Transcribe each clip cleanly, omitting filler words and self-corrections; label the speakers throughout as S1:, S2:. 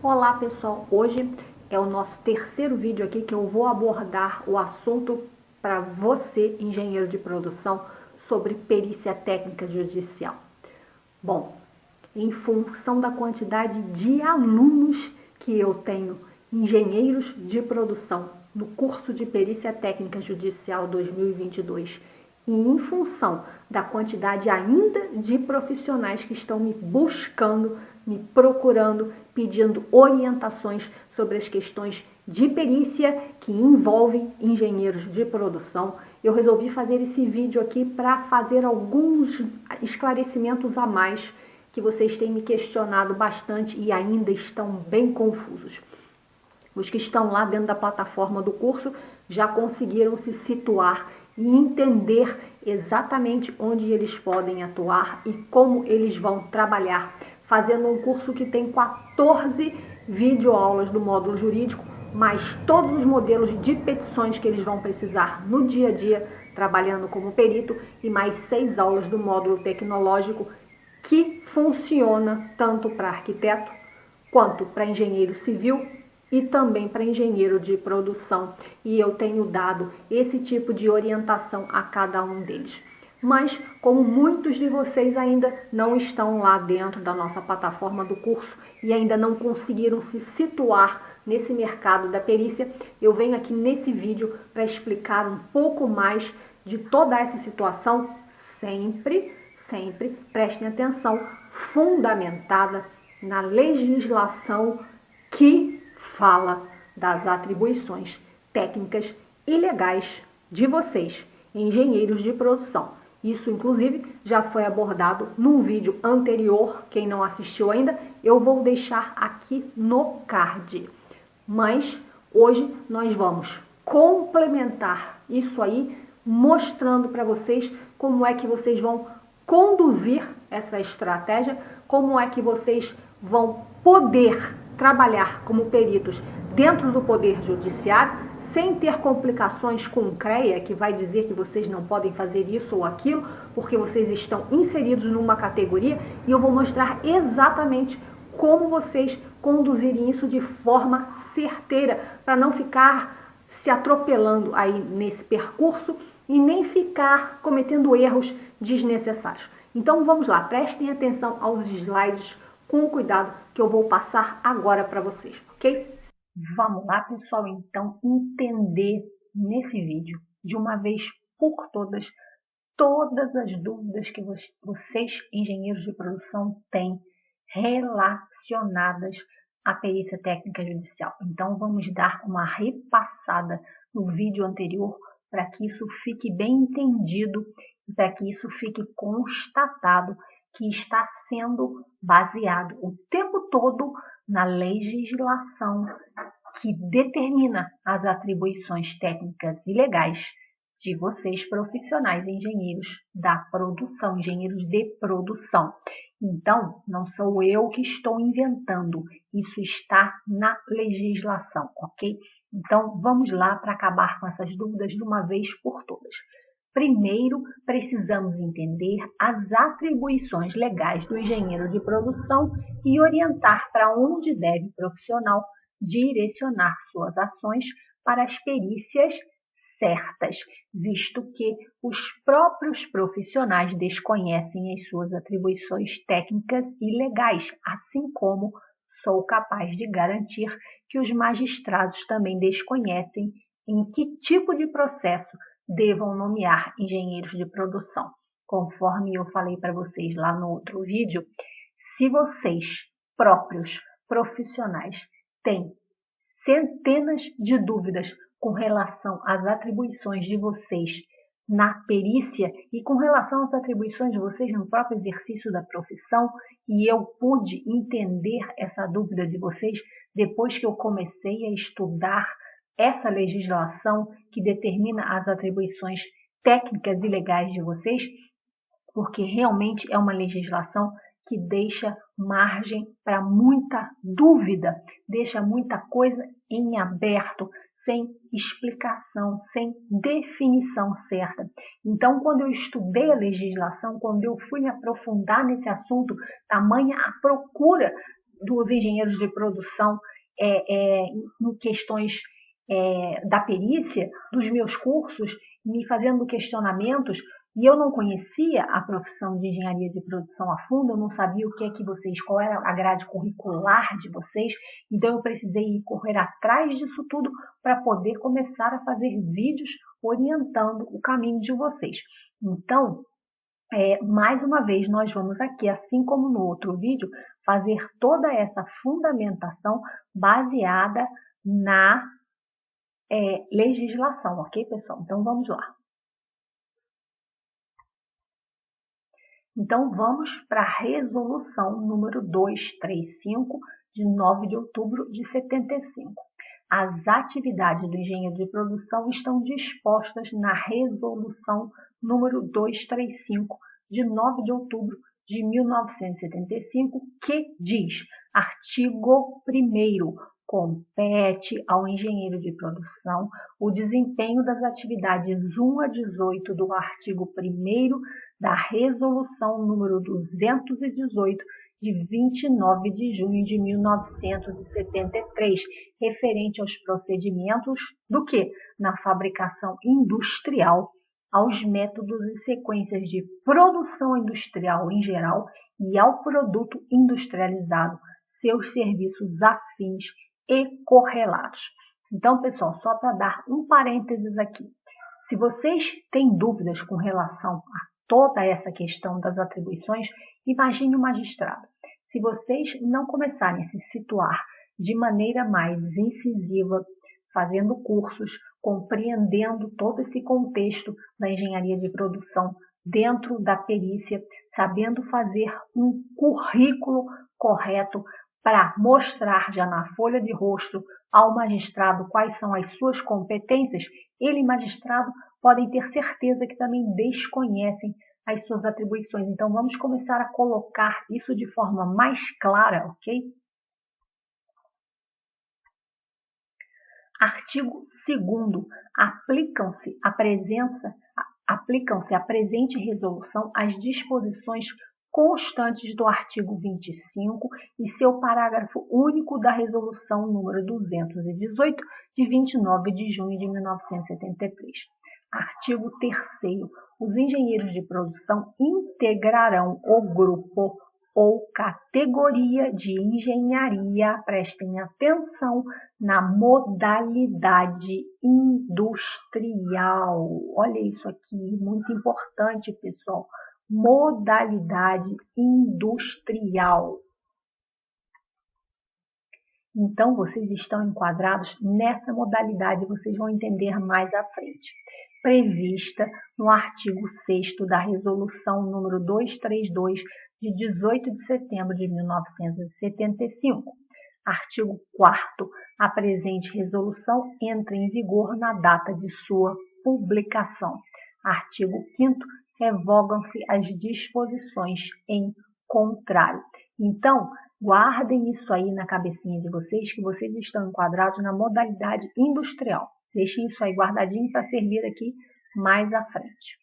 S1: Olá pessoal, hoje é o nosso terceiro vídeo aqui que eu vou abordar o assunto para você, engenheiro de produção, sobre perícia técnica judicial. Bom, em função da quantidade de alunos que eu tenho, engenheiros de produção, no curso de perícia técnica judicial 2022, e em função da quantidade ainda de profissionais que estão me buscando, me procurando, pedindo orientações sobre as questões de perícia que envolvem engenheiros de produção, eu resolvi fazer esse vídeo aqui para fazer alguns esclarecimentos a mais que vocês têm me questionado bastante e ainda estão bem confusos. Os que estão lá dentro da plataforma do curso já conseguiram se situar e entender exatamente onde eles podem atuar e como eles vão trabalhar, fazendo um curso que tem 14 videoaulas do módulo jurídico, mais todos os modelos de petições que eles vão precisar no dia a dia, trabalhando como perito, e mais 6 aulas do módulo tecnológico, que funciona tanto para arquiteto quanto para engenheiro civil e também para engenheiro de produção. E eu tenho dado esse tipo de orientação a cada um deles. Mas, como muitos de vocês ainda não estão lá dentro da nossa plataforma do curso e ainda não conseguiram se situar nesse mercado da perícia, eu venho aqui nesse vídeo para explicar um pouco mais de toda essa situação, sempre prestem atenção, fundamentada na legislação que fala das atribuições técnicas e legais de vocês, engenheiros de produção. Isso, inclusive, já foi abordado num vídeo anterior. Quem não assistiu ainda, eu vou deixar aqui no card. Mas hoje nós vamos complementar isso aí, mostrando para vocês como é que vocês vão conduzir essa estratégia, como é que vocês vão poder trabalhar como peritos dentro do Poder Judiciário, sem ter complicações com o CREA, que vai dizer que vocês não podem fazer isso ou aquilo, porque vocês estão inseridos numa categoria, e eu vou mostrar exatamente como vocês conduzirem isso de forma certeira, para não ficar se atropelando aí nesse percurso e nem ficar cometendo erros desnecessários. Então vamos lá, prestem atenção aos slides com cuidado que eu vou passar agora para vocês, ok? Vamos lá, pessoal, então entender nesse vídeo, de uma vez por todas, todas as dúvidas que vocês, engenheiros de produção, têm relacionadas à perícia técnica judicial. Então, vamos dar uma repassada no vídeo anterior para que isso fique bem entendido e para que isso fique constatado que está sendo baseado o tempo todo na legislação que determina as atribuições técnicas e legais de vocês, profissionais, engenheiros da produção, engenheiros de produção. Então, não sou eu que estou inventando, isso está na legislação, ok? Então, vamos lá para acabar com essas dúvidas de uma vez por todas. Primeiro, precisamos entender as atribuições legais do engenheiro de produção e orientar para onde deve o profissional direcionar suas ações para as perícias certas, visto que os próprios profissionais desconhecem as suas atribuições técnicas e legais, assim como sou capaz de garantir que os magistrados também desconhecem em que tipo de processo devam nomear engenheiros de produção. Conforme eu falei para vocês lá no outro vídeo, se vocês próprios profissionais têm centenas de dúvidas com relação às atribuições de vocês na perícia e com relação às atribuições de vocês no próprio exercício da profissão, e eu pude entender essa dúvida de vocês depois que eu comecei a estudar essa legislação que determina as atribuições técnicas e legais de vocês, porque realmente é uma legislação que deixa margem para muita dúvida, deixa muita coisa em aberto, sem explicação, sem definição certa. Então, quando eu estudei a legislação, quando eu fui me aprofundar nesse assunto, tamanha a procura dos engenheiros de produção em questões da perícia, dos meus cursos, me fazendo questionamentos, e eu não conhecia a profissão de engenharia de produção a fundo, eu não sabia o que é que vocês, qual era a grade curricular de vocês, então eu precisei correr atrás disso tudo para poder começar a fazer vídeos orientando o caminho de vocês. Então, mais uma vez, nós vamos aqui, assim como no outro vídeo, fazer toda essa fundamentação baseada na legislação, ok, pessoal? Então, vamos lá. Então, vamos para a resolução número 235, de 9 de outubro de 75. As atividades do engenheiro de produção estão dispostas na resolução número 235, de 9 de outubro de 1975, que diz, artigo 1º, compete ao engenheiro de produção o desempenho das atividades 1 a 18 do artigo 1º da resolução número 218, de 29 de junho de 1973, referente aos procedimentos do que? Na fabricação industrial, aos métodos e sequências de produção industrial em geral e ao produto industrializado, seus serviços afins e correlatos. Então, pessoal, só para dar um parênteses aqui, se vocês têm dúvidas com relação a toda essa questão das atribuições, imagine o magistrado. Se vocês não começarem a se situar de maneira mais incisiva, fazendo cursos, compreendendo todo esse contexto da engenharia de produção dentro da perícia, sabendo fazer um currículo correto para mostrar já na folha de rosto ao magistrado quais são as suas competências, ele, magistrado, podem ter certeza que também desconhecem as suas atribuições. Então, vamos começar a colocar isso de forma mais clara, ok? Artigo 2º. Aplicam-se à presente resolução as disposições constantes do artigo 25 e seu parágrafo único da resolução número 218, de 29 de junho de 1973. Artigo 3º. Os engenheiros de produção integrarão o grupo ou categoria de engenharia, prestem atenção, na modalidade industrial. Olha isso aqui, muito importante, pessoal. Modalidade industrial. Então, vocês estão enquadrados nessa modalidade, vocês vão entender mais à frente. Prevista no artigo 6º da Resolução número 232, de 18 de setembro de 1975. Artigo 4º. A presente resolução entra em vigor na data de sua publicação. Artigo 5º. Revogam-se as disposições em contrário. Então, guardem isso aí na cabecinha de vocês, que vocês estão enquadrados na modalidade industrial. Deixem isso aí guardadinho para servir aqui mais à frente.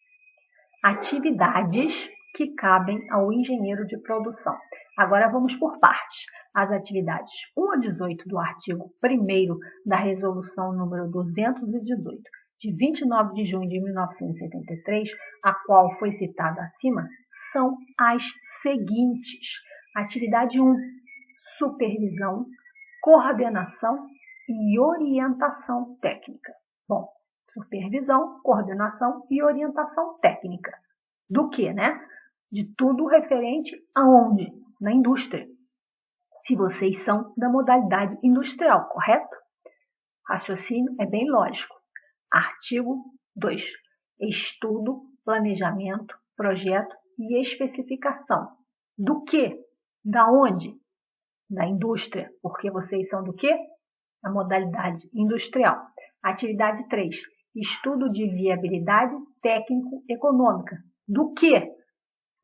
S1: Atividades que cabem ao engenheiro de produção. Agora vamos por partes. As atividades 1 a 18 do artigo 1º da Resolução número 218, de 29 de junho de 1973, a qual foi citada acima, são as seguintes. Atividade 1, supervisão, coordenação e orientação técnica. Bom, supervisão, coordenação e orientação técnica. Do que, né? De tudo referente aonde? Na indústria. Se vocês são da modalidade industrial, correto? Raciocínio é bem lógico. Artigo 2. Estudo, planejamento, projeto e especificação. Do que? Da onde? Da indústria. Porque vocês são do que? Da modalidade industrial. Atividade 3. Estudo de viabilidade técnico-econômica. Do que?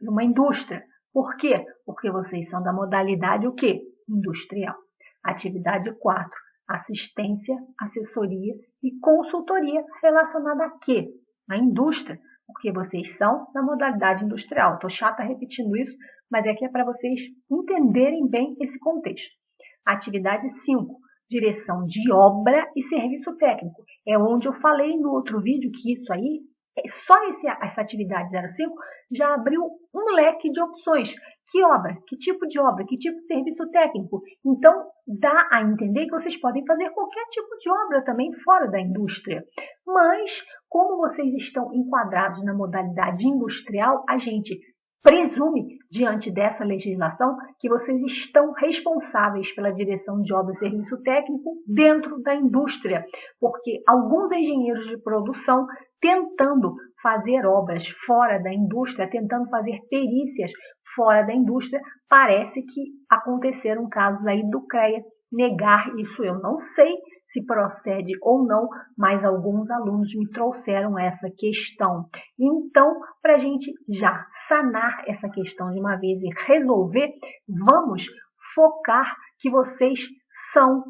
S1: De uma indústria. Por quê? Porque vocês são da modalidade o quê? Industrial. Atividade 4. Assistência, assessoria e consultoria relacionada a quê? A indústria. porque vocês são da modalidade industrial. Estou chata repetindo isso, mas é que é para vocês entenderem bem esse contexto. Atividade 5, direção de obra e serviço técnico. É onde eu falei no outro vídeo que isso aí, só essa atividade 05 já abriu um leque de opções. Que obra? Que tipo de obra? Que tipo de serviço técnico? Então, dá a entender que vocês podem fazer qualquer tipo de obra também fora da indústria. Mas, como vocês estão enquadrados na modalidade industrial, a gente presume, diante dessa legislação, que vocês estão responsáveis pela direção de obra e serviço técnico dentro da indústria, porque alguns engenheiros de produção tentando fazer obras fora da indústria, tentando fazer perícias fora da indústria, parece que aconteceram casos aí do CREA negar isso. Eu não sei se procede ou não, mas alguns alunos me trouxeram essa questão. Então, para a gente já sanar essa questão de uma vez e resolver, vamos focar que vocês são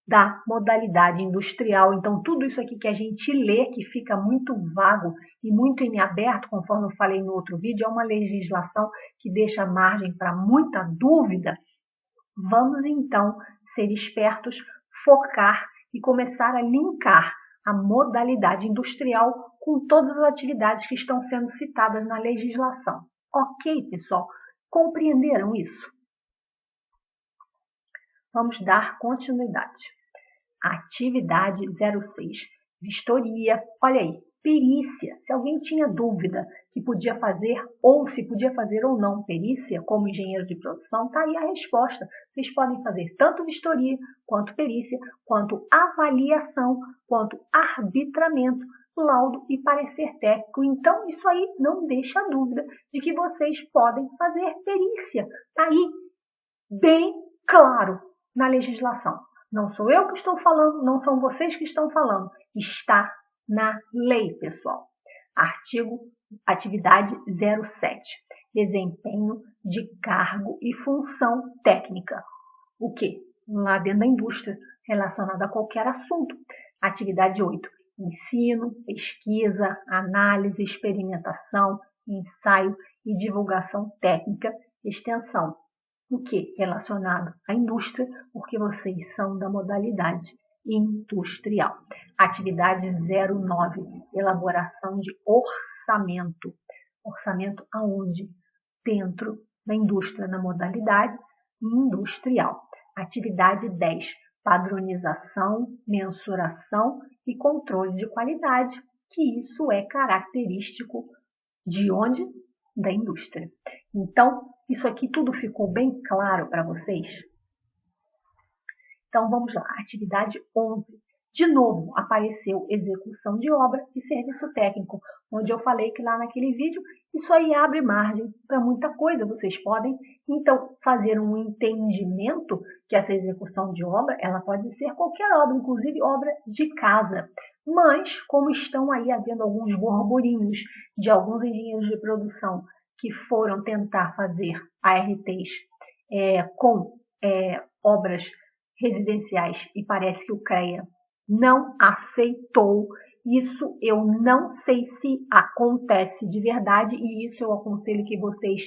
S1: da modalidade industrial. Então, tudo isso aqui que a gente lê, que fica muito vago e muito em aberto, conforme eu falei no outro vídeo, é uma legislação que deixa margem para muita dúvida. Vamos, então, ser espertos, focar e começar a linkar a modalidade industrial com todas as atividades que estão sendo citadas na legislação. Ok, pessoal? Compreenderam isso? Vamos dar continuidade. Atividade 06, vistoria. Olha aí, perícia. Se alguém tinha dúvida que podia fazer ou se podia fazer ou não perícia como engenheiro de produção, está aí a resposta. Vocês podem fazer tanto vistoria, quanto perícia, quanto avaliação, quanto arbitramento, laudo e parecer técnico. Então, isso aí não deixa dúvida de que vocês podem fazer perícia. Está aí bem claro na legislação. Não sou eu que estou falando, não são vocês que estão falando. Está na lei, pessoal. Atividade 07. Desempenho de cargo e função técnica. O quê? Lá dentro da indústria, relacionado a qualquer assunto. Atividade 8. Ensino, pesquisa, análise, experimentação, ensaio e divulgação técnica, extensão. O que? Relacionado à indústria, porque vocês são da modalidade industrial. Atividade 09, elaboração de orçamento. Orçamento aonde? Dentro da indústria, na modalidade industrial. Atividade 10, padronização, mensuração e controle de qualidade, que isso é característico de onde? Da indústria. Então, isso aqui tudo ficou bem claro para vocês? Então, vamos lá. Atividade 11. De novo, apareceu execução de obra e serviço técnico, onde eu falei que lá naquele vídeo, isso aí abre margem para muita coisa. Vocês podem, então, fazer um entendimento que essa execução de obra, ela pode ser qualquer obra, inclusive obra de casa. Mas, como estão aí havendo alguns burburinhos de alguns engenheiros de produção que foram tentar fazer ARTs com obras residenciais e parece que o CREA não aceitou. Isso eu não sei se acontece de verdade e isso eu aconselho que vocês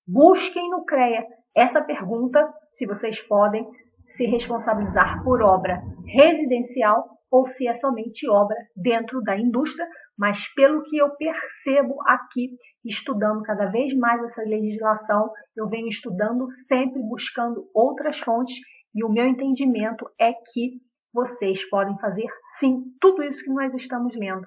S1: busquem no CREA essa pergunta, se vocês podem se responsabilizar por obra residencial ou se é somente obra dentro da indústria, mas pelo que eu percebo aqui, estudando cada vez mais essa legislação, eu venho estudando sempre buscando outras fontes e o meu entendimento é que vocês podem fazer sim tudo isso que nós estamos lendo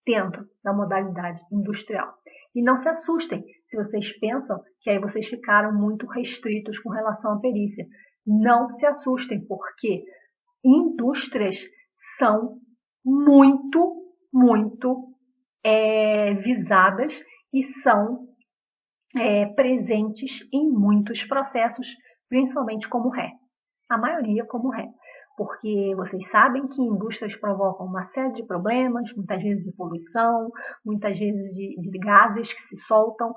S1: dentro da modalidade industrial. E não se assustem se vocês pensam que aí vocês ficaram muito restritos com relação à perícia. Não se assustem, porque indústrias são muito visadas e são presentes em muitos processos, principalmente como ré. A maioria como ré. porque vocês sabem que indústrias provocam uma série de problemas, muitas vezes de poluição, muitas vezes de gases que se soltam,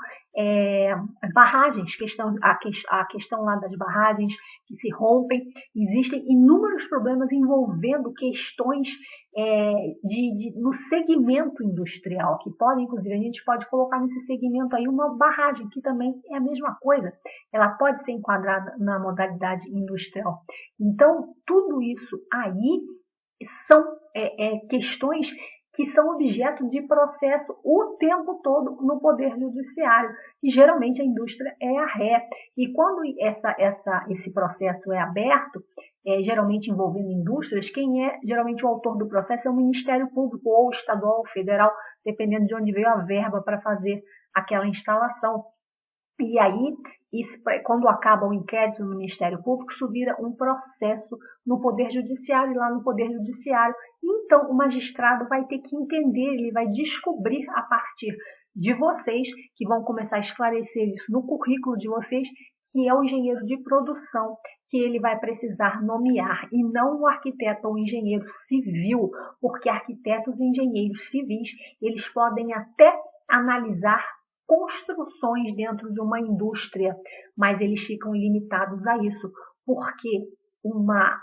S1: barragens, a questão lá das barragens que se rompem, existem inúmeros problemas envolvendo questões no segmento industrial, que podem, inclusive, a gente pode colocar nesse segmento aí uma barragem, que também é a mesma coisa, ela pode ser enquadrada na modalidade industrial. Então, tudo isso aí são questões que são objeto de processo o tempo todo no Poder Judiciário, e geralmente a indústria é a ré. E quando esse processo é aberto, geralmente envolvendo indústrias, quem é geralmente o autor do processo é o Ministério Público, ou estadual, ou federal, dependendo de onde veio a verba para fazer aquela instalação. E aí, quando acaba o inquérito no Ministério Público, isso vira um processo no Poder Judiciário, e lá no Poder Judiciário, então o magistrado vai ter que entender, ele vai descobrir a partir de vocês, que vão começar a esclarecer isso no currículo de vocês, que é o engenheiro de produção, que ele vai precisar nomear, e não o arquiteto ou o engenheiro civil, porque arquitetos e engenheiros civis, eles podem até analisar construções dentro de uma indústria, mas eles ficam limitados a isso, porque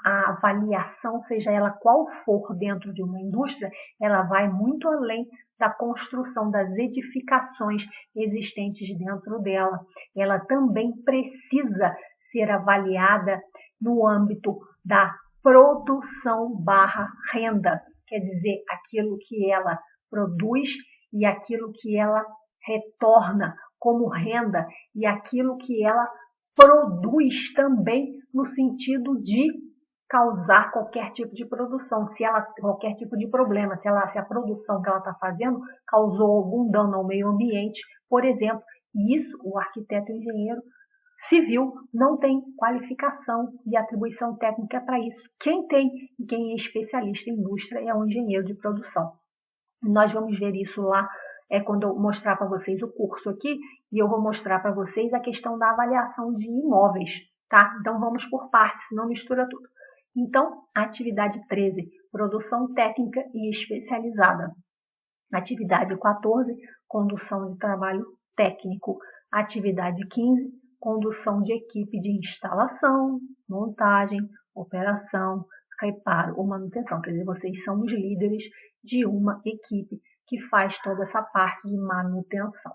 S1: a avaliação, seja ela qual for dentro de uma indústria, ela vai muito além da construção das edificações existentes dentro dela. Ela também precisa ser avaliada no âmbito da produção/renda, quer dizer, aquilo que ela produz e aquilo que ela retorna como renda, e aquilo que ela produz também no sentido de causar qualquer tipo de produção, qualquer tipo de problema, se a produção que ela está fazendo causou algum dano ao meio ambiente, por exemplo. E isso o arquiteto e o engenheiro civil não tem qualificação e atribuição técnica para isso. Quem tem e quem é especialista em indústria é o engenheiro de produção. Nós vamos ver isso lá quando eu mostrar para vocês o curso aqui, e eu vou mostrar para vocês a questão da avaliação de imóveis, tá? Então vamos por partes, senão mistura tudo. Então, atividade 13, produção técnica e especializada. Atividade 14, condução de trabalho técnico. Atividade 15, condução de equipe de instalação, montagem, operação, reparo ou manutenção. Quer dizer, vocês são os líderes de uma equipe que faz toda essa parte de manutenção.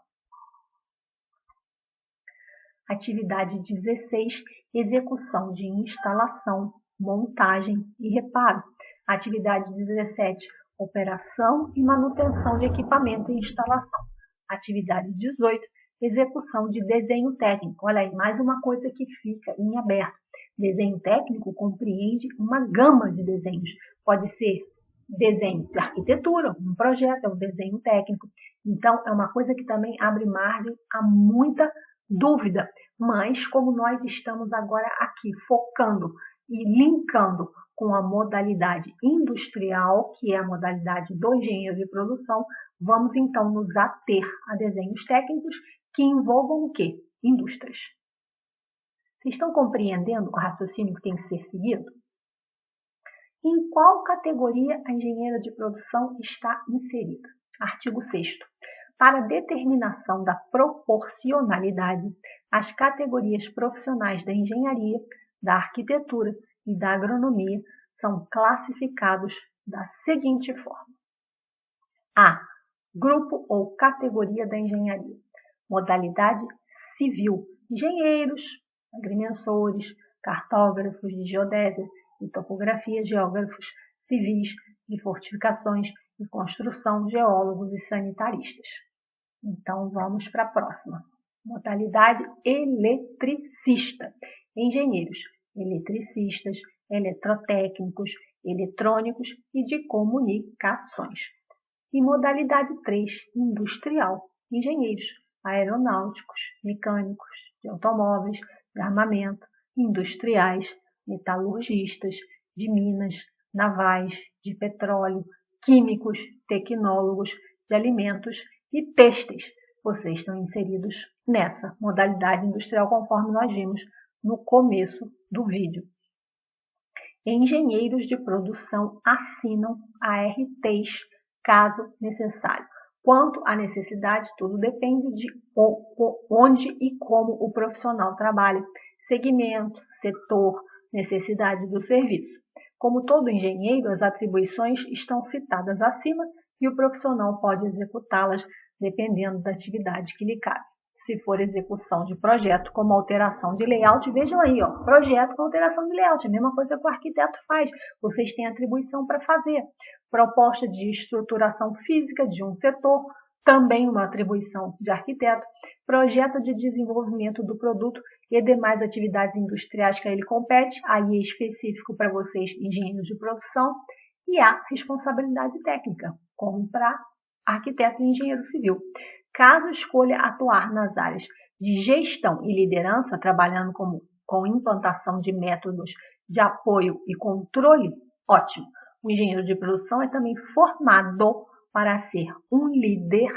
S1: Atividade 16, execução de instalação, montagem e reparo. Atividade 17, operação e manutenção de equipamento e instalação. Atividade 18, execução de desenho técnico. Olha aí, mais uma coisa que fica em aberto. Desenho técnico compreende uma gama de desenhos. Pode ser desenho de arquitetura, um projeto, é um desenho técnico. Então, é uma coisa que também abre margem a muita dúvida. Mas, como nós estamos agora aqui focando e linkando com a modalidade industrial, que é a modalidade do engenheiro de produção, vamos então nos ater a desenhos técnicos que envolvam o quê? Indústrias. Vocês estão compreendendo o raciocínio que tem que ser seguido? Em qual categoria a engenheira de produção está inserida? Artigo 6º. Para determinação da proporcionalidade, as categorias profissionais da engenharia, da arquitetura e da agronomia são classificados da seguinte forma. A. Grupo ou categoria da engenharia. Modalidade civil. Engenheiros, agrimensores, cartógrafos de geodésia e topografia, geógrafos civis de fortificações e construção, geólogos e sanitaristas. Então, vamos para a próxima. Modalidade eletricista. Engenheiros, eletricistas, eletrotécnicos, eletrônicos e de comunicações. E modalidade 3, industrial. Engenheiros, aeronáuticos, mecânicos, de automóveis, de armamento, industriais, metalurgistas, de minas, navais, de petróleo, químicos, tecnólogos, de alimentos e têxteis. Vocês estão inseridos nessa modalidade industrial conforme nós vimos no começo do vídeo. Engenheiros de produção assinam ARTs, caso necessário. Quanto à necessidade, tudo depende de onde e como o profissional trabalha, segmento, setor, necessidade do serviço. Como todo engenheiro, as atribuições estão citadas acima e o profissional pode executá-las dependendo da atividade que lhe cabe. Se for execução de projeto como alteração de layout, vejam aí, ó, projeto com alteração de layout, a mesma coisa que o arquiteto faz, vocês têm atribuição para fazer. Proposta de estruturação física de um setor, também uma atribuição de arquiteto. Projeto de desenvolvimento do produto e demais atividades industriais que a ele compete, aí é específico para vocês, engenheiros de produção, e a responsabilidade técnica, como para arquiteto e engenheiro civil. Caso escolha atuar nas áreas de gestão e liderança, trabalhando com implantação de métodos de apoio e controle, ótimo. O engenheiro de produção é também formado para ser um líder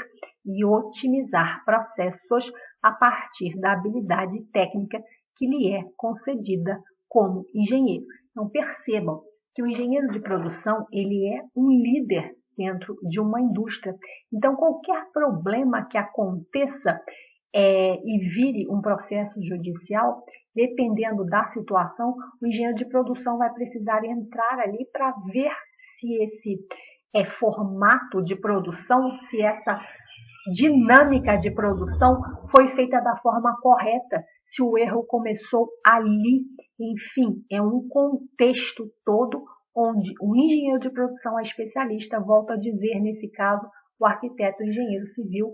S1: e otimizar processos a partir da habilidade técnica que lhe é concedida como engenheiro. Então, percebam que o engenheiro de produção ele é um líder dentro de uma indústria. Então, qualquer problema que aconteça e vire um processo judicial, dependendo da situação, o engenheiro de produção vai precisar entrar ali para ver se esse formato de produção, se essa dinâmica de produção foi feita da forma correta, se o erro começou ali. Enfim, é um contexto todo onde o engenheiro de produção é especialista, volto a dizer, nesse caso, o arquiteto e o engenheiro civil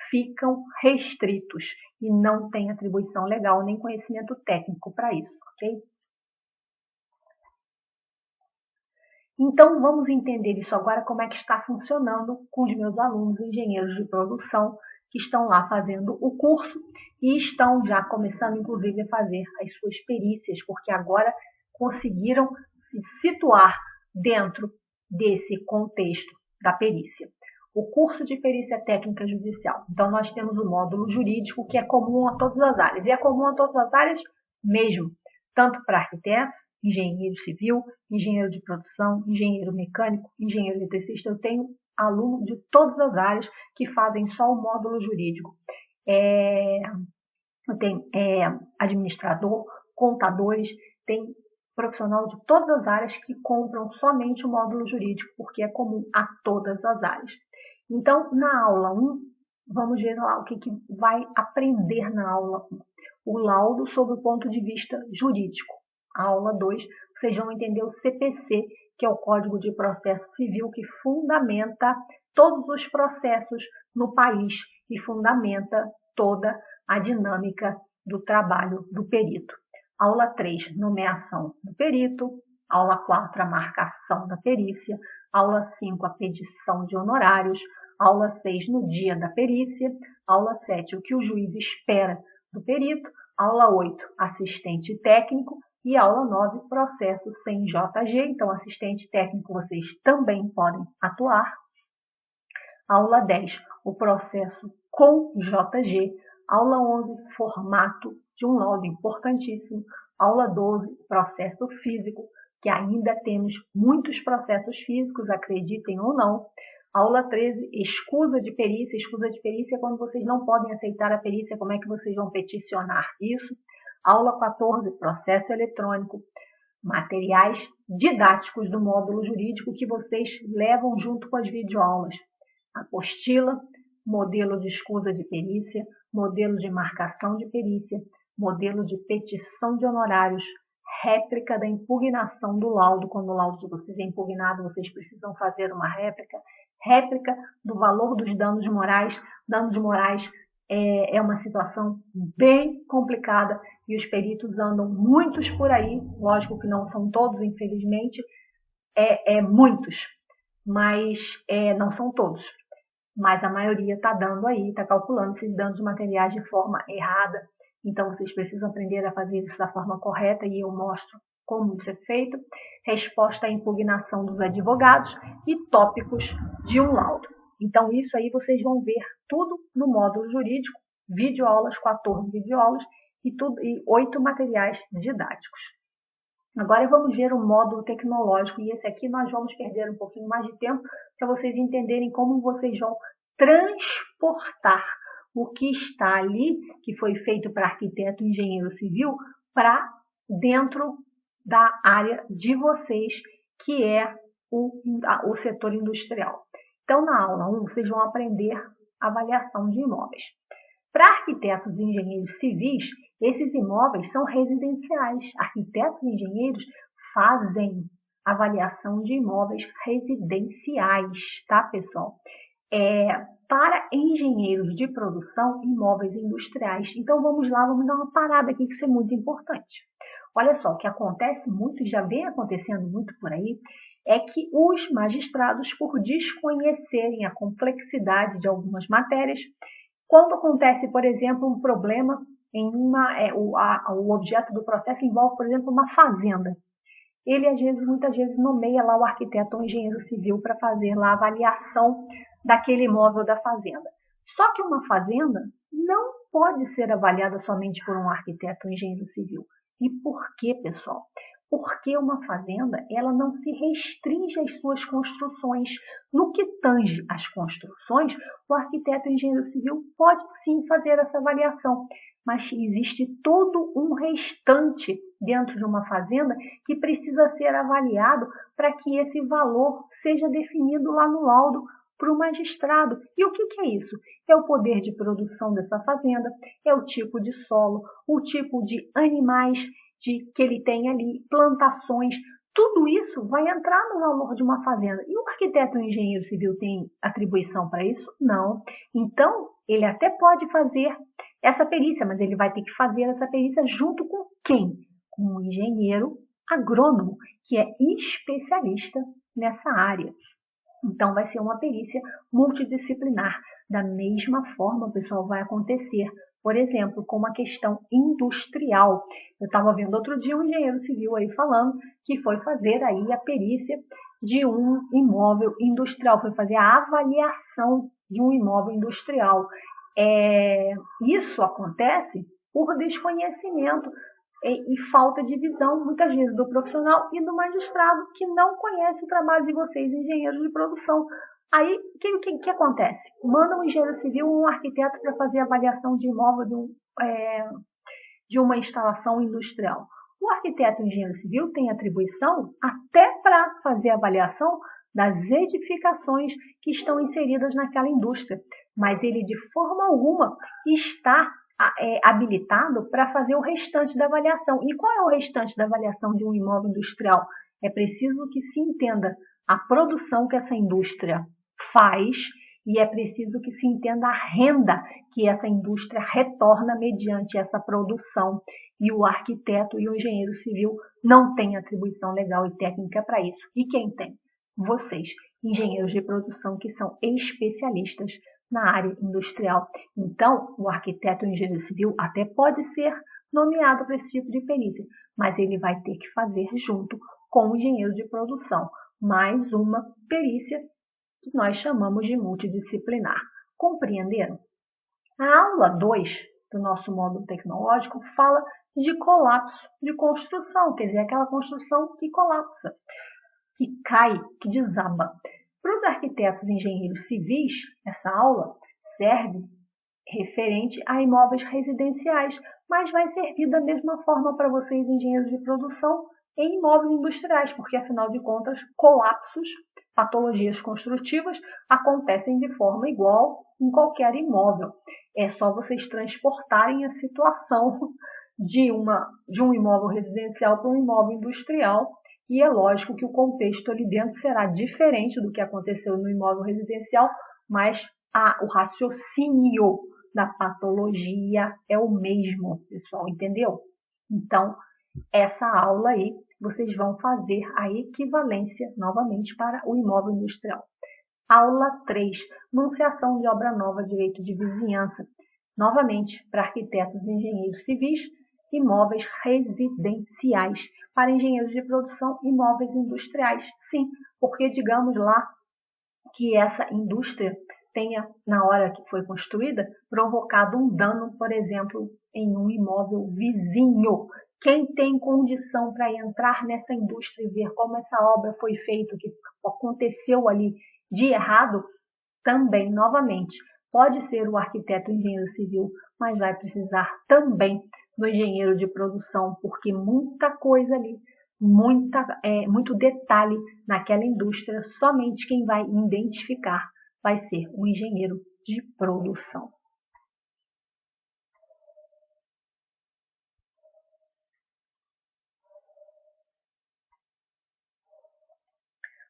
S1: ficam restritos e não tem atribuição legal nem conhecimento técnico para isso, ok? Então, vamos entender isso agora, como é que está funcionando com os meus alunos engenheiros de produção que estão lá fazendo o curso e estão já começando, inclusive, a fazer as suas perícias, porque agora conseguiram se situar dentro desse contexto da perícia. O curso de perícia técnica judicial. Então, nós temos o módulo jurídico, que é comum a todas as áreas. E é comum a todas as áreas mesmo, tanto para arquitetos, engenheiro civil, engenheiro de produção, engenheiro mecânico, engenheiro eletricista. Eu tenho aluno de todas as áreas que fazem só o módulo jurídico. Eu tenho administrador, contadores, tem profissional de todas as áreas que compram somente o módulo jurídico, porque é comum a todas as áreas. Então, na aula 1, vamos ver lá o que vai aprender na aula 1. O laudo sob o ponto de vista jurídico. A aula 2, vocês vão entender o CPC, que é o Código de Processo Civil, que fundamenta todos os processos no país e fundamenta toda a dinâmica do trabalho do perito. Aula 3, nomeação do perito. Aula 4, a marcação da perícia. Aula 5, a petição de honorários. Aula 6, no dia da perícia. Aula 7, o que o juiz espera do perito. Aula 8, assistente técnico. E aula 9, processo sem JG. Então, assistente técnico vocês também podem atuar. Aula 10, o processo com JG. Aula 11, formato de um laudo importantíssimo. Aula 12, processo físico, que ainda temos muitos processos físicos, acreditem ou não. Aula 13, escusa de perícia. Escusa de perícia é quando vocês não podem aceitar a perícia, como é que vocês vão peticionar isso. Aula 14, processo eletrônico. Materiais didáticos do módulo jurídico que vocês levam junto com as videoaulas. Apostila, modelo de escusa de perícia, modelo de marcação de perícia, modelo de petição de honorários, réplica da impugnação do laudo. Quando o laudo de vocês é impugnado, vocês precisam fazer uma réplica. Réplica do valor dos danos morais. Danos morais é uma situação bem complicada e os peritos andam muitos por aí. Lógico que não são todos, infelizmente, muitos, mas não são todos. Mas a maioria está dando aí, está calculando esses danos materiais de forma errada. Então, vocês precisam aprender a fazer isso da forma correta e eu mostro como isso é feito. Resposta à impugnação dos advogados e tópicos de um laudo. Então, isso aí vocês vão ver tudo no módulo jurídico, videoaulas, 14 videoaulas e 8 materiais didáticos. Agora vamos ver o módulo tecnológico, e esse aqui nós vamos perder um pouquinho mais de tempo para vocês entenderem como vocês vão transportar o que está ali, que foi feito para arquiteto e engenheiro civil, para dentro da área de vocês, que é o setor industrial. Então, na aula 1, vocês vão aprender avaliação de imóveis. Para arquitetos e engenheiros civis, esses imóveis são residenciais. Arquitetos e engenheiros fazem avaliação de imóveis residenciais, tá, pessoal? Para engenheiros de produção, imóveis industriais. Então, vamos lá, vamos dar uma parada aqui, que isso é muito importante. Olha só, o que acontece muito, já vem acontecendo muito por aí, é que os magistrados, por desconhecerem a complexidade de algumas matérias, quando acontece, por exemplo, um problema em o objeto do processo envolve, por exemplo, uma fazenda. Ele, muitas vezes, nomeia lá o arquiteto ou engenheiro civil para fazer lá a avaliação daquele imóvel da fazenda. Só que uma fazenda não pode ser avaliada somente por um arquiteto ou engenheiro civil. E por quê, pessoal? Porque uma fazenda, ela não se restringe às suas construções. No que tange às construções, o arquiteto e engenheiro civil pode sim fazer essa avaliação, mas existe todo um restante dentro de uma fazenda que precisa ser avaliado para que esse valor seja definido lá no laudo para o magistrado. E o que é isso? É o poder de produção dessa fazenda, é o tipo de solo, o tipo de animais que ele tem ali, plantações, tudo isso vai entrar no valor de uma fazenda. E o arquiteto e o engenheiro civil tem atribuição para isso? Não. Então, ele até pode fazer essa perícia, mas ele vai ter que fazer essa perícia junto com quem? Com um engenheiro agrônomo, que é especialista nessa área. Então, vai ser uma perícia multidisciplinar. Da mesma forma, pessoal, vai acontecer, por exemplo, com uma questão industrial. Eu estava vendo outro dia um engenheiro civil aí falando que foi fazer aí a perícia de um imóvel industrial, foi fazer a avaliação de um imóvel industrial. Isso acontece por desconhecimento e falta de visão, muitas vezes, do profissional e do magistrado, que não conhece o trabalho de vocês, engenheiros de produção. Aí, o que acontece? Manda um engenheiro civil ou um arquiteto para fazer a avaliação de imóvel de uma instalação industrial. O arquiteto e o engenheiro civil tem atribuição até para fazer a avaliação das edificações que estão inseridas naquela indústria, mas ele, de forma alguma, está habilitado para fazer o restante da avaliação. E qual é o restante da avaliação de um imóvel industrial? É preciso que se entenda a produção que essa indústria faz e é preciso que se entenda a renda que essa indústria retorna mediante essa produção. E o arquiteto e o engenheiro civil não têm atribuição legal e técnica para isso. E quem tem? Vocês, engenheiros de produção, que são especialistas na área industrial. Então, o arquiteto e o engenheiro civil até pode ser nomeado para esse tipo de perícia, mas ele vai ter que fazer junto com o engenheiro de produção mais uma perícia que nós chamamos de multidisciplinar. Compreenderam? A aula 2 do nosso módulo tecnológico fala de colapso de construção, quer dizer, aquela construção que colapsa, que cai, que desaba. Para os arquitetos e engenheiros civis, essa aula serve referente a imóveis residenciais, mas vai servir da mesma forma para vocês, engenheiros de produção, em imóveis industriais, porque, afinal de contas, colapsos, patologias construtivas, acontecem de forma igual em qualquer imóvel. É só vocês transportarem a situação de um imóvel residencial para um imóvel industrial, e é lógico que o contexto ali dentro será diferente do que aconteceu no imóvel residencial, mas o raciocínio da patologia é o mesmo, pessoal, entendeu? Então, essa aula aí, vocês vão fazer a equivalência novamente para o imóvel industrial. Aula 3, anunciação de obra nova, direito de vizinhança. Novamente, para arquitetos e engenheiros civis, imóveis residenciais. Para engenheiros de produção, imóveis industriais. Sim, porque digamos lá que essa indústria tenha, na hora que foi construída, provocado um dano, por exemplo, em um imóvel vizinho. Quem tem condição para entrar nessa indústria e ver como essa obra foi feita, o que aconteceu ali de errado, também, novamente, pode ser o arquiteto engenheiro civil, mas vai precisar também do engenheiro de produção, porque muita coisa ali, muito detalhe naquela indústria, somente quem vai identificar vai ser o engenheiro de produção.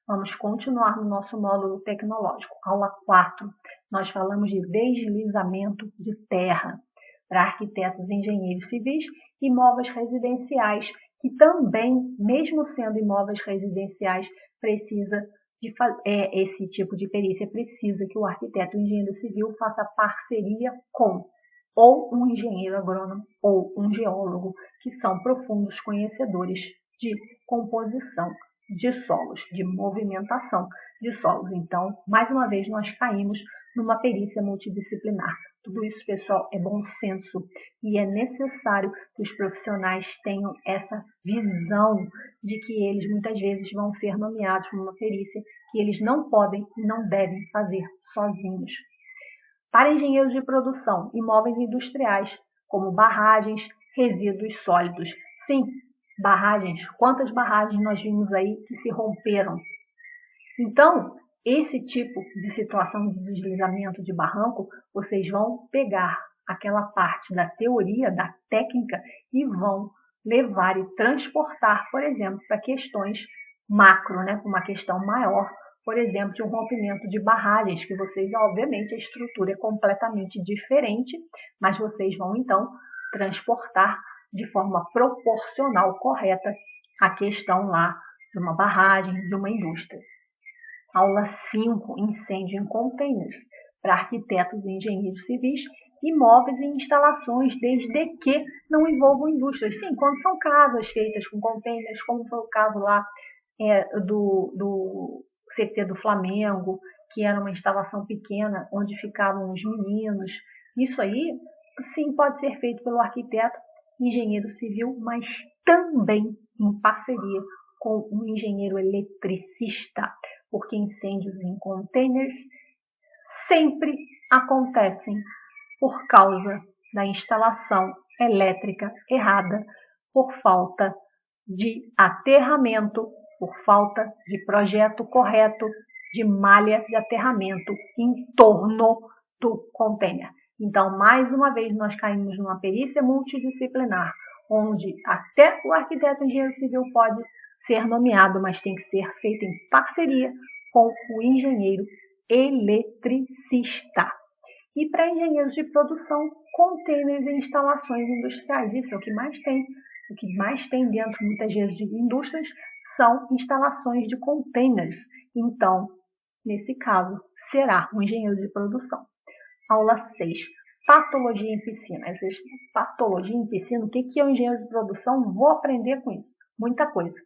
S1: Vamos continuar no nosso módulo tecnológico. Aula 4, nós falamos de deslizamento de terra para arquitetos, engenheiros civis e imóveis residenciais, que também, mesmo sendo imóveis residenciais, precisa de esse tipo de perícia, precisa que o arquiteto engenheiro civil faça parceria com ou um engenheiro agrônomo ou um geólogo, que são profundos conhecedores de composição de solos, de movimentação de solos. Então, mais uma vez, nós caímos numa perícia multidisciplinar. Tudo isso, pessoal, é bom senso e é necessário que os profissionais tenham essa visão de que eles muitas vezes vão ser nomeados para uma perícia que eles não podem e não devem fazer sozinhos. Para engenheiros de produção, imóveis industriais, como barragens, resíduos sólidos. Sim, barragens. Quantas barragens nós vimos aí que se romperam? Então, esse tipo de situação de deslizamento de barranco, vocês vão pegar aquela parte da teoria, da técnica, e vão levar e transportar, por exemplo, para questões macro, né, uma questão maior, por exemplo, de um rompimento de barragens, que vocês, obviamente, a estrutura é completamente diferente, mas vocês vão, então, transportar de forma proporcional, correta, a questão lá de uma barragem, de uma indústria. Aula 5, incêndio em containers, para arquitetos e engenheiros civis, imóveis e instalações, desde que não envolvam indústrias. Sim, quando são casas feitas com containers, como foi o caso lá do CT do Flamengo, que era uma instalação pequena, onde ficavam os meninos. Isso aí, sim, pode ser feito pelo arquiteto, engenheiro civil, mas também em parceria com um engenheiro eletricista, porque incêndios em containers sempre acontecem por causa da instalação elétrica errada, por falta de aterramento, por falta de projeto correto de malha de aterramento em torno do container. Então, mais uma vez, nós caímos numa perícia multidisciplinar, onde até o arquiteto engenheiro civil pode ser nomeado, mas tem que ser feito em parceria com o engenheiro eletricista. E para engenheiros de produção, containers e instalações industriais. Isso é o que mais tem. O que mais tem dentro, muitas vezes, de indústrias são instalações de containers. Então, nesse caso, será um engenheiro de produção. Aula 6. Patologia em piscina. Patologia em piscina, o que é o engenheiro de produção? Vou aprender com isso. Muita coisa.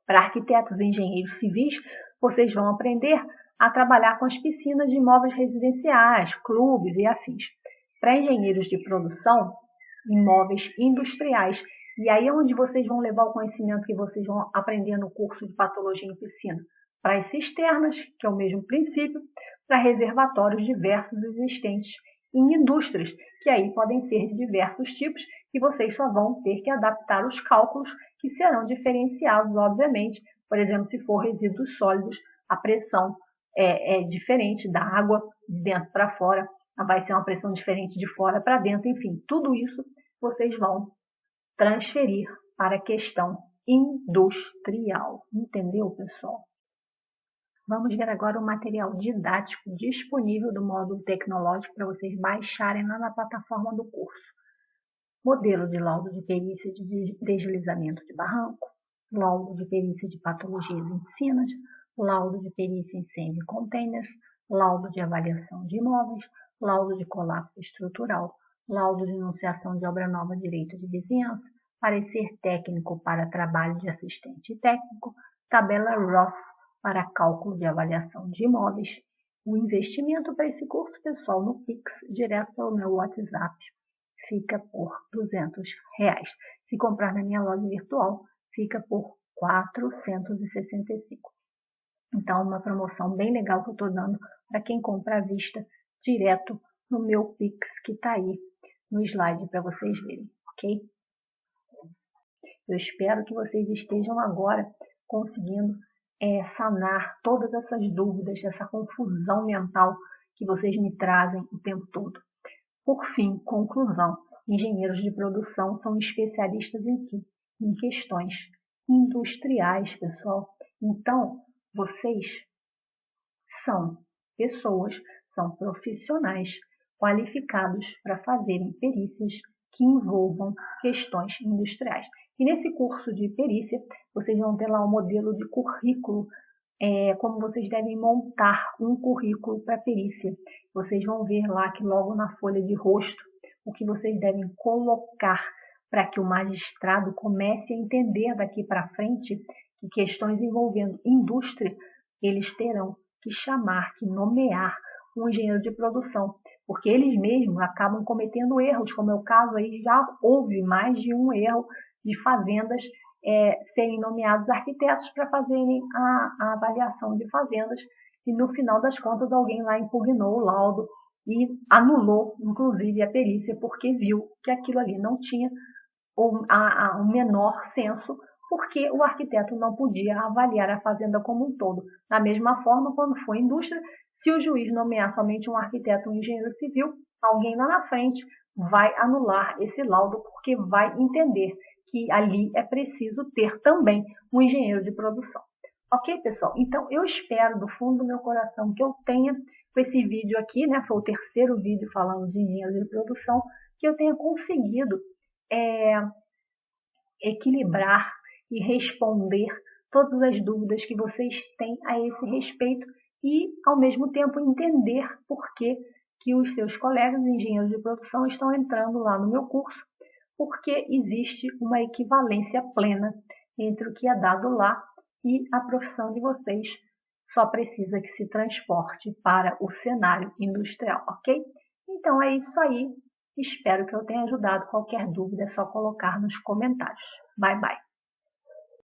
S1: Para arquitetos e engenheiros civis, vocês vão aprender a trabalhar com as piscinas de imóveis residenciais, clubes e afins. Para engenheiros de produção, imóveis industriais. E aí é onde vocês vão levar o conhecimento que vocês vão aprender no curso de patologia em piscina. Para as cisternas, que é o mesmo princípio, para reservatórios diversos existentes em indústrias, que aí podem ser de diversos tipos, e vocês só vão ter que adaptar os cálculos, que serão diferenciados, obviamente. Por exemplo, se for resíduos sólidos, a pressão é diferente da água de dentro para fora, vai ser uma pressão diferente de fora para dentro, enfim, tudo isso vocês vão transferir para a questão industrial. Entendeu, pessoal? Vamos ver agora o material didático disponível do módulo tecnológico para vocês baixarem lá na plataforma do curso. Modelo de laudo de perícia de deslizamento de barranco, laudo de perícia de patologias em piscinas, laudo de perícia em semi-containers, laudo de avaliação de imóveis, laudo de colapso estrutural, laudo de enunciação de obra nova direito de vizinhança, parecer técnico para trabalho de assistente técnico, tabela Ross para cálculo de avaliação de imóveis. O investimento para esse curso, pessoal, no Pix, direto pelo meu WhatsApp, fica por R$ 200. Se comprar na minha loja virtual, fica por R$ 465. Então, uma promoção bem legal que eu estou dando para quem compra à vista direto no meu Pix, que está aí no slide para vocês verem, ok? Eu espero que vocês estejam agora conseguindo sanar todas essas dúvidas, essa confusão mental que vocês me trazem o tempo todo. Por fim, conclusão, engenheiros de produção são especialistas em quê? Em questões industriais, pessoal. Então, vocês são pessoas, são profissionais qualificados para fazerem perícias que envolvam questões industriais. E nesse curso de perícia, vocês vão ter lá um modelo de currículo, como vocês devem montar um currículo para perícia. Vocês vão ver lá que logo na folha de rosto, o que vocês devem colocar para que o magistrado comece a entender daqui para frente que questões envolvendo indústria, eles terão que chamar, que nomear um engenheiro de produção, porque eles mesmos acabam cometendo erros, como é o caso aí, já houve mais de um erro de fazendas serem nomeados arquitetos para fazerem a avaliação de fazendas, e no final das contas alguém lá impugnou o laudo e anulou, inclusive, a perícia, porque viu que aquilo ali não tinha o menor senso, porque o arquiteto não podia avaliar a fazenda como um todo. Da mesma forma, quando for indústria, se o juiz nomear somente um arquiteto ou um engenheiro civil, alguém lá na frente vai anular esse laudo, porque vai entender que ali é preciso ter também um engenheiro de produção. Ok, pessoal? Então, eu espero do fundo do meu coração que eu tenha, com esse vídeo aqui, né, foi o terceiro vídeo falando de engenheiro de produção, que eu tenha conseguido equilibrar e responder todas as dúvidas que vocês têm a esse respeito e, ao mesmo tempo, entender por que os seus colegas engenheiros de produção estão entrando lá no meu curso, porque existe uma equivalência plena entre o que é dado lá e a profissão de vocês. Só precisa que se transporte para o cenário industrial, ok? Então é isso aí. Espero que eu tenha ajudado. Qualquer dúvida é só colocar nos comentários. Bye, bye.